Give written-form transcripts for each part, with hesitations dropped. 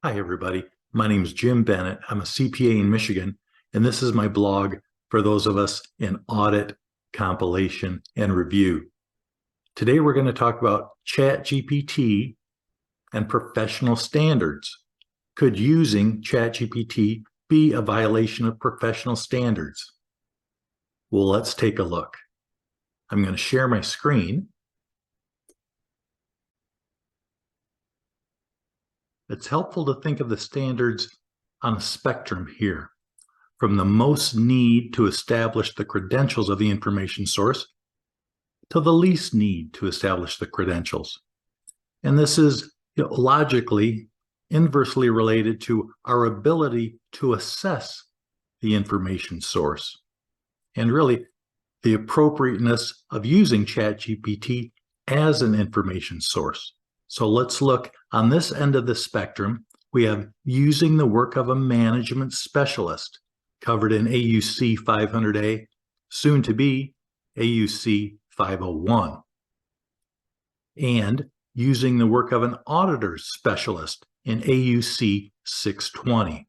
Hi, everybody. My name is Jim Bennett. I'm a CPA in Michigan, and this is my blog for those of us in audit, compilation, and review. Today, we're going to talk about ChatGPT and professional standards. Could using ChatGPT be a violation of professional standards? Well, let's take a look. I'm going to share my screen. It's helpful to think of the standards on a spectrum here, from the most need to establish the credentials of the information source to the least need to establish the credentials. And this is logically inversely related to our ability to assess the information source and really the appropriateness of using ChatGPT as an information source. So let's look on this end of the spectrum. We have using the work of a management specialist, covered in AUC 500A, soon to be AUC 501. And using the work of an auditor's specialist in AUC 620.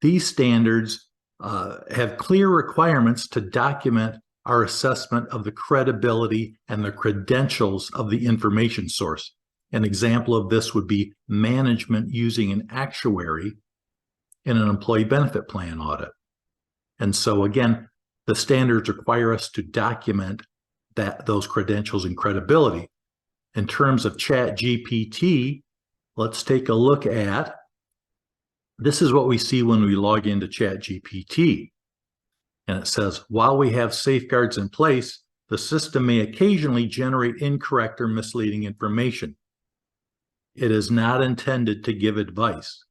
These standards have clear requirements to document our assessment of the credibility and the credentials of the information source. An example of this would be management using an actuary in an employee benefit plan audit. And so again, the standards require us to document those credentials and credibility. In terms of ChatGPT, let's take a look at, this is what we see when we log into ChatGPT. And it says, while we have safeguards in place, the system may occasionally generate incorrect or misleading information. It is not intended to give advice.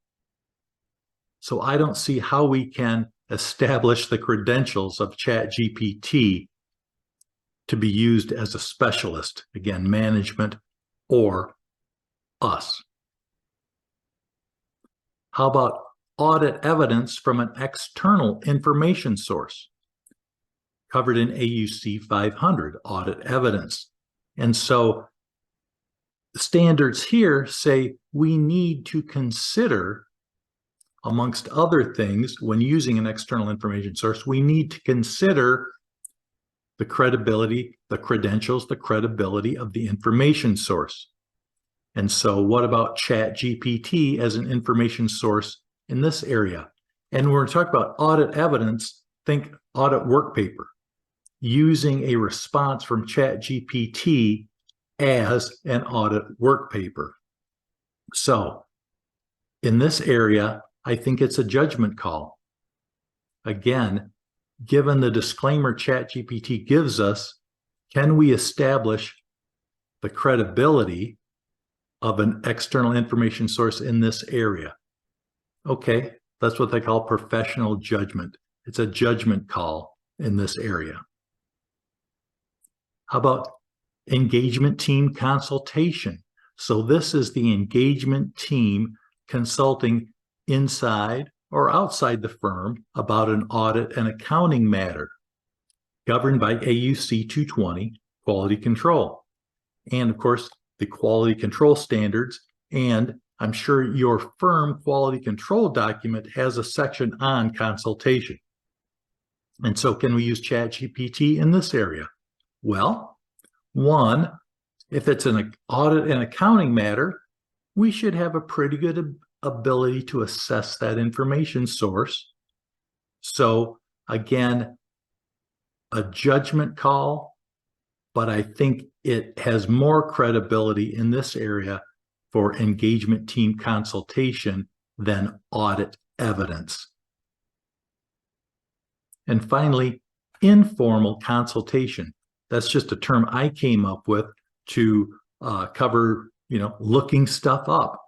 So I don't see how we can establish the credentials of ChatGPT to be used as a specialist, again, management or us. How about audit evidence from an external information source? Covered in AUC 500, audit evidence. And so the standards here say we need to consider, amongst other things, when using an external information source, we need to consider the credibility, the credentials, the credibility of the information source. And so what about ChatGPT as an information source in this area? And when we're talking about audit evidence, think audit work paper, using a response from ChatGPT as an audit work paper. So in this area, I think it's a judgment call. Again, given the disclaimer ChatGPT gives us, can we establish the credibility of an external information source in this area? Okay, that's what they call professional judgment. It's a judgment call in this area. How about engagement team consultation? So this is the engagement team consulting inside or outside the firm about an audit and accounting matter, governed by AUC 220, quality control. And of course, the quality control standards, and I'm sure your firm quality control document has a section on consultation. And so can we use ChatGPT in this area? Well, one, if it's an audit and accounting matter, we should have a pretty good ability to assess that information source. So again, a judgment call, but I think it has more credibility in this area for engagement team consultation than audit evidence. And finally, informal consultation. That's just a term I came up with to cover, looking stuff up.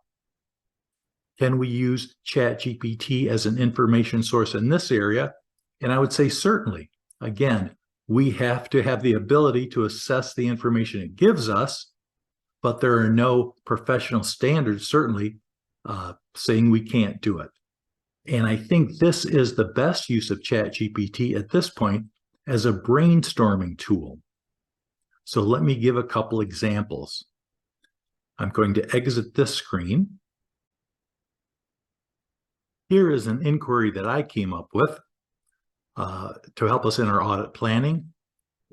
Can we use ChatGPT as an information source in this area? And I would say certainly. Again, we have to have the ability to assess the information it gives us, but there are no professional standards certainly saying we can't do it. And I think this is the best use of ChatGPT at this point as a brainstorming tool. So let me give a couple examples. I'm going to exit this screen. Here is an inquiry that I came up with to help us in our audit planning.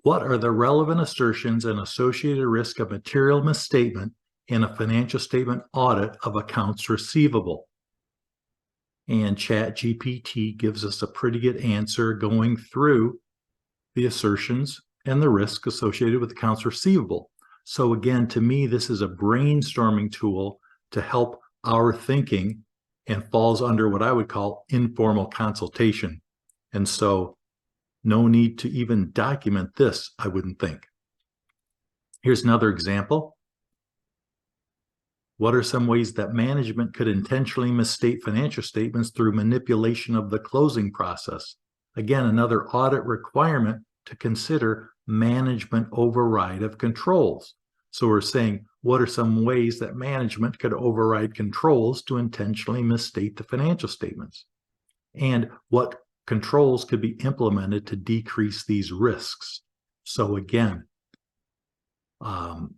What are the relevant assertions and associated risk of material misstatement in a financial statement audit of accounts receivable? And ChatGPT gives us a pretty good answer going through the assertions and the risk associated with accounts receivable. So again, to me, this is a brainstorming tool to help our thinking and falls under what I would call informal consultation. And so no need to even document this, I wouldn't think. Here's another example. What are some ways that management could intentionally misstate financial statements through manipulation of the closing process? Again, another audit requirement to consider management override of controls. So we're saying, what are some ways that management could override controls to intentionally misstate the financial statements? And what controls could be implemented to decrease these risks? So again,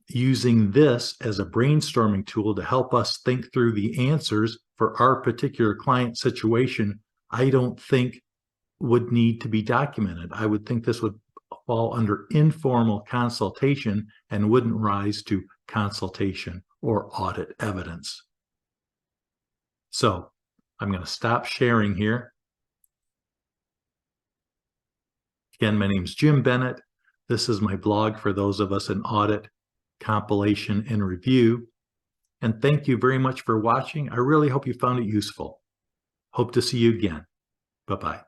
using this as a brainstorming tool to help us think through the answers for our particular client situation, I don't think would need to be documented. I would think this would fall under informal consultation and wouldn't rise to consultation or audit evidence. So I'm going to stop sharing here. Again, my name is Jim Bennett. This is my blog for those of us in audit, compilation, and review. And thank you very much for watching. I really hope you found it useful. Hope to see you again. Bye-bye.